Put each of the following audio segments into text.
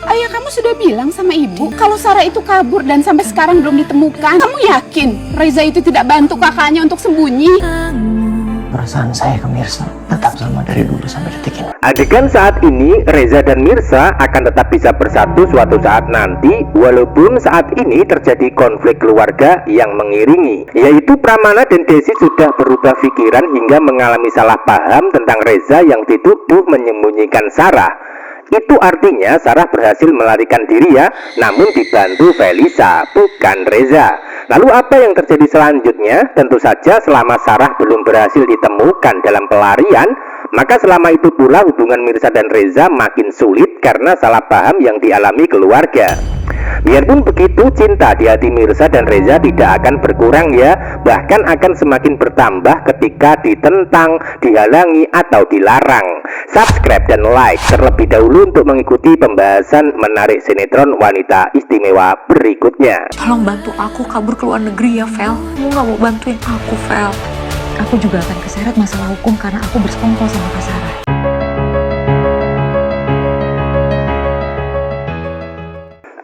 Ayah kamu sudah bilang sama ibu kalau Sarah itu kabur dan sampai sekarang belum ditemukan. Kamu yakin Reza itu tidak bantu kakaknya untuk sembunyi? Perasaan saya ke Mirsa tetap sama dari dulu sampai detik ini. Adegan saat ini, Reza dan Mirsa akan tetap bisa bersatu suatu saat nanti, walaupun saat ini terjadi konflik keluarga yang mengiringi, yaitu Pramana dan Desi sudah berubah pikiran hingga mengalami salah paham tentang Reza yang dituduh menyembunyikan Sarah. Itu artinya Sarah berhasil melarikan diri ya, namun dibantu Felisa, bukan Reza. Lalu apa yang terjadi selanjutnya? Tentu saja selama Sarah belum berhasil ditemukan dalam pelarian, maka selama itu pula hubungan Mirsa dan Reza makin sulit karena salah paham yang dialami keluarga. Biarpun begitu, cinta di hati Mirsa dan Reza tidak akan berkurang ya, bahkan akan semakin bertambah ketika ditentang, dihalangi, atau dilarang. Subscribe dan like terlebih dahulu untuk mengikuti pembahasan menarik sinetron wanita istimewa berikutnya. Tolong bantu aku kabur ke luar negeri ya, Vel. Kamu gak mau bantuin aku, Vel? Aku juga akan keseret masalah hukum karena aku bersekongkol sama Kak Sarah.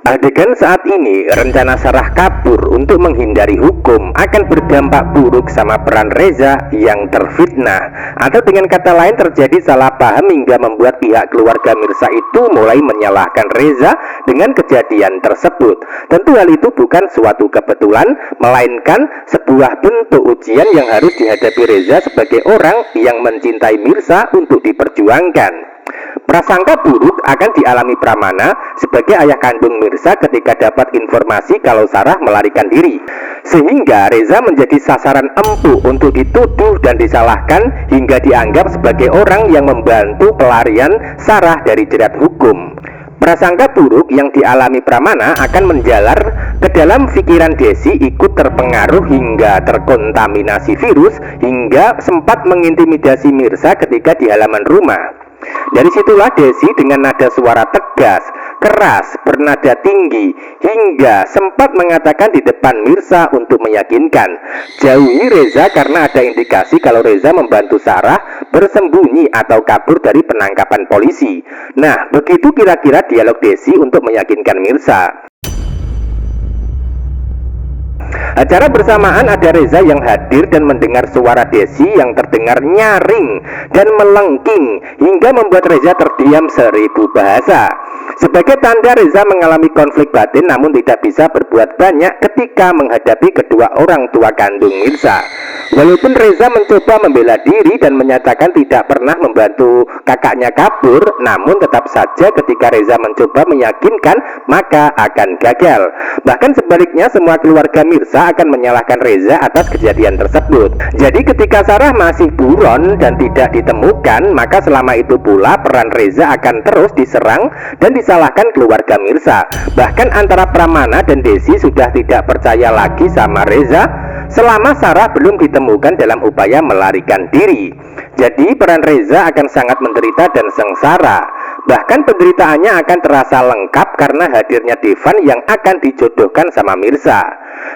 Adegan saat ini, rencana Sarah kabur untuk menghindari hukum akan berdampak buruk sama peran Reza yang terfitnah. Atau dengan kata lain terjadi salah paham hingga membuat pihak keluarga Mirsa itu mulai menyalahkan Reza dengan kejadian tersebut. Tentu hal itu bukan suatu kebetulan, melainkan sebuah bentuk ujian yang harus dihadapi Reza sebagai orang yang mencintai Mirsa untuk diperjuangkan. Prasangka buruk akan dialami Pramana sebagai ayah kandung Mirsa ketika dapat informasi kalau Sarah melarikan diri, sehingga Reza menjadi sasaran empuk untuk dituduh dan disalahkan hingga dianggap sebagai orang yang membantu pelarian Sarah dari jerat hukum. Prasangka buruk yang dialami Pramana akan menjalar ke dalam pikiran Desi, ikut terpengaruh hingga terkontaminasi virus hingga sempat mengintimidasi Mirsa ketika di halaman rumah. Dari situlah Desi dengan nada suara tegas, keras, bernada tinggi, hingga sempat mengatakan di depan Mirsa untuk meyakinkan, jauhi Reza karena ada indikasi kalau Reza membantu Sarah bersembunyi atau kabur dari penangkapan polisi. Nah, begitu kira-kira dialog Desi untuk meyakinkan Mirsa. Acara bersamaan ada Reza yang hadir dan mendengar suara Desi yang terdengar nyaring dan melengking hingga membuat Reza terdiam 1000 bahasa. Sebagai tanda Reza mengalami konflik batin namun tidak bisa berbuat banyak ketika menghadapi kedua orang tua kandung Mirsa. Walaupun Reza mencoba membela diri dan menyatakan tidak pernah membantu kakaknya kabur, namun tetap saja ketika Reza mencoba meyakinkan maka akan gagal. Bahkan sebaliknya semua keluarga Mirsa akan menyalahkan Reza atas kejadian tersebut. Jadi ketika Sarah masih buron dan tidak ditemukan, maka selama itu pula peran Reza akan terus diserang dan disalahkan keluarga Mirsa. Bahkan antara Pramana dan Desi sudah tidak percaya lagi sama Reza selama Sarah belum ditemukan dalam upaya melarikan diri. Jadi peran Reza akan sangat menderita dan sengsara. Bahkan penderitaannya akan terasa lengkap karena hadirnya Devan yang akan dijodohkan sama Mirsa.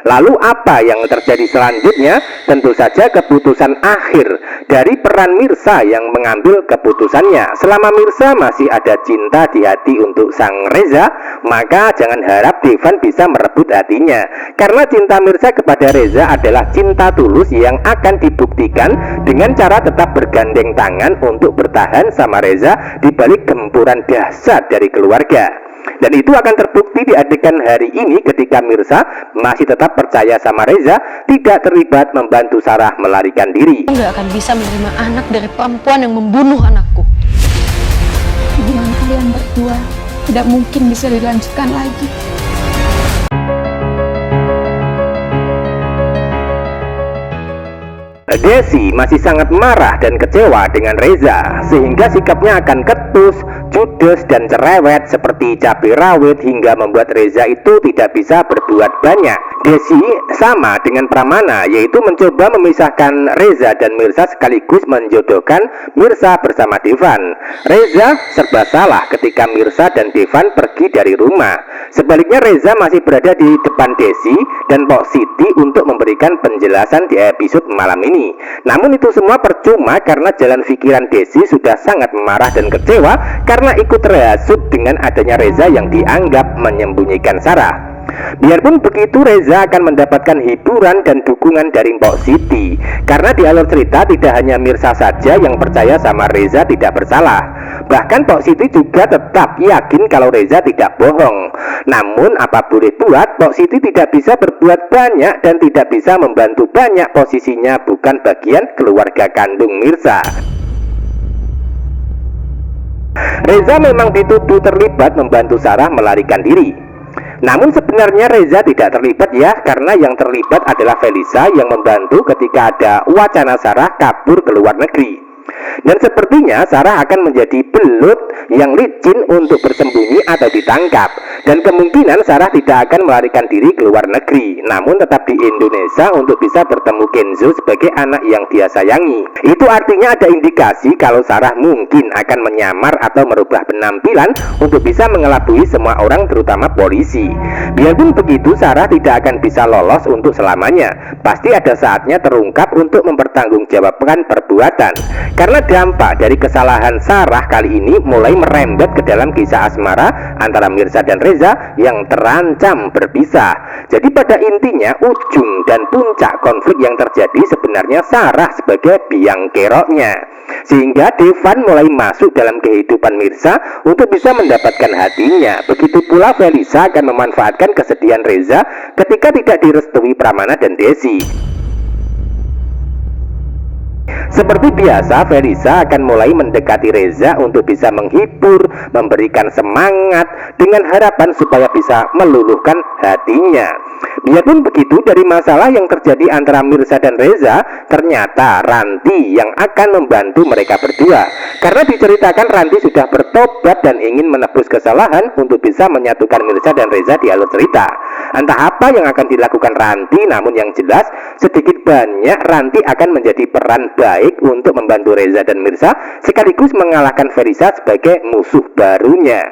Lalu apa yang terjadi selanjutnya? Tentu saja keputusan akhir dari peran Mirsa yang mengambil keputusannya. Selama Mirsa masih ada cinta di hati untuk sang Reza, maka jangan harap Devan bisa merebut hatinya. Karena cinta Mirsa kepada Reza adalah cinta tulus yang akan dibuktikan dengan cara tetap bergandeng tangan untuk bertahan sama Reza di balik gempuran dahsyat dari keluarga. Dan itu akan terbukti di adegan hari ini ketika Mirsa masih tetap percaya sama Reza, tidak terlibat membantu Sarah melarikan diri. Aku nggak akan bisa menerima anak dari perempuan yang membunuh anakku. Hubungan kalian berdua tidak mungkin bisa dilanjutkan lagi. Desi masih sangat marah dan kecewa dengan Reza, sehingga sikapnya akan ketus, judes, dan cerewet seperti cabai rawit hingga membuat Reza itu tidak bisa berbuat banyak. Desi sama dengan Pramana, yaitu mencoba memisahkan Reza dan Mirsa sekaligus menjodohkan Mirsa bersama Devan. Reza serba salah ketika Mirsa dan Devan pergi dari rumah. Sebaliknya Reza masih berada di depan Desi dan Pok Siti untuk memberikan penjelasan di episode malam ini. Namun itu semua percuma karena jalan pikiran Desi sudah sangat marah dan kecewa karena ikut terhasut dengan adanya Reza yang dianggap menyembunyikan Sarah. Biarpun begitu, Reza akan mendapatkan hiburan dan dukungan dari Mpok Siti. Karena di alur cerita tidak hanya Mirsa saja yang percaya sama Reza tidak bersalah. Bahkan Mpok Siti juga tetap yakin kalau Reza tidak bohong. Namun apa boleh buat, Mpok Siti tidak bisa berbuat banyak dan tidak bisa membantu banyak, posisinya bukan bagian keluarga kandung Mirsa. Reza memang dituduh terlibat membantu Sarah melarikan diri. Namun sebenarnya Reza tidak terlibat ya, karena yang terlibat adalah Felisa yang membantu ketika ada wacana Sarah kabur ke luar negeri. Dan sepertinya Sarah akan menjadi belut yang licin untuk bersembunyi atau ditangkap. Dan kemungkinan Sarah tidak akan melarikan diri ke luar negeri, namun tetap di Indonesia untuk bisa bertemu Kenzo sebagai anak yang dia sayangi. Itu artinya ada indikasi kalau Sarah mungkin akan menyamar atau merubah penampilan untuk bisa mengelabui semua orang, terutama polisi. Biarpun begitu, Sarah tidak akan bisa lolos untuk selamanya. Pasti ada saatnya terungkap untuk mempertanggungjawabkan perbuatan. Karena dampak dari kesalahan Sarah kali ini mulai merembet ke dalam kisah asmara antara Mirsa dan Reza yang terancam berpisah. Jadi pada intinya ujung dan puncak konflik yang terjadi sebenarnya Sarah sebagai biang keroknya. Sehingga Devan mulai masuk dalam kehidupan Mirsa untuk bisa mendapatkan hatinya. Begitu pula Felisa akan memanfaatkan kesedihan Reza ketika tidak direstui Pramana dan Desi. Seperti biasa, Felisa akan mulai mendekati Reza untuk bisa menghibur, memberikan semangat dengan harapan supaya bisa meluluhkan hatinya. Biarpun begitu, dari masalah yang terjadi antara Mirsa dan Reza, ternyata Ranti yang akan membantu mereka berdua. Karena diceritakan Ranti sudah bertobat dan ingin menebus kesalahan untuk bisa menyatukan Mirsa dan Reza di alur cerita. Entah apa yang akan dilakukan Ranti, namun yang jelas sedikit banyak Ranti akan menjadi peran baik untuk membantu Reza dan Mirsa sekaligus mengalahkan Felisa sebagai musuh barunya.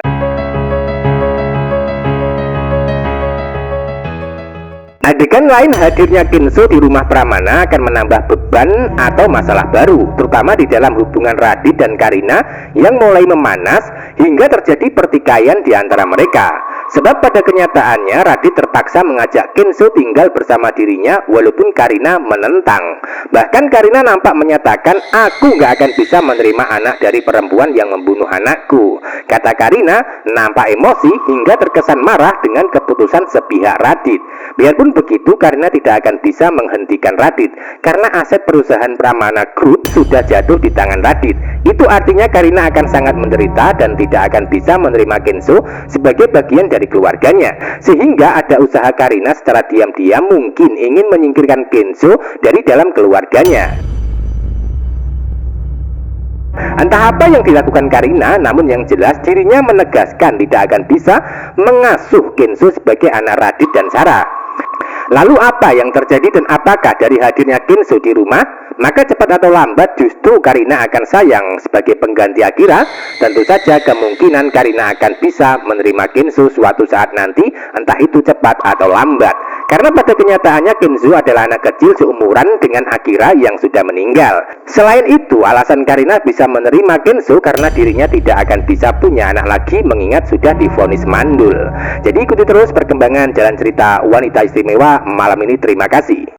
Adegan lain hadirnya Kenzo di rumah Pramana akan menambah beban atau masalah baru, terutama di dalam hubungan Radit dan Karina yang mulai memanas hingga terjadi pertikaian di antara mereka. Sebab pada kenyataannya Radit terpaksa mengajak Kenzo tinggal bersama dirinya walaupun Karina menentang. Bahkan Karina nampak menyatakan, "Aku gak akan bisa menerima anak dari perempuan yang membunuh anakku." Kata Karina nampak emosi hingga terkesan marah dengan keputusan sepihak Radit. Biarpun begitu, Karina tidak akan bisa menghentikan Radit karena aset perusahaan Pramana Group sudah jatuh di tangan Radit. Itu artinya Karina akan sangat menderita dan tidak akan bisa menerima Kenzo sebagai bagian dari keluarganya. Sehingga ada usaha Karina secara diam-diam mungkin ingin menyingkirkan Kenzo dari dalam keluarganya. Entah apa yang dilakukan Karina, namun yang jelas dirinya menegaskan tidak akan bisa mengasuh Kenzo sebagai anak Radit dan Sarah. Lalu apa yang terjadi dan apakah dari hadirnya Kenzo di rumah? Maka cepat atau lambat justru Karina akan sayang sebagai pengganti Akira. Tentu saja kemungkinan Karina akan bisa menerima Kenzo suatu saat nanti, entah itu cepat atau lambat. Karena pada kenyataannya Kenzo adalah anak kecil seumuran dengan Akira yang sudah meninggal. Selain itu, alasan Karina bisa menerima Kenzo karena dirinya tidak akan bisa punya anak lagi mengingat sudah divonis mandul. Jadi ikuti terus perkembangan jalan cerita Wanita Istimewa malam ini. Terima kasih.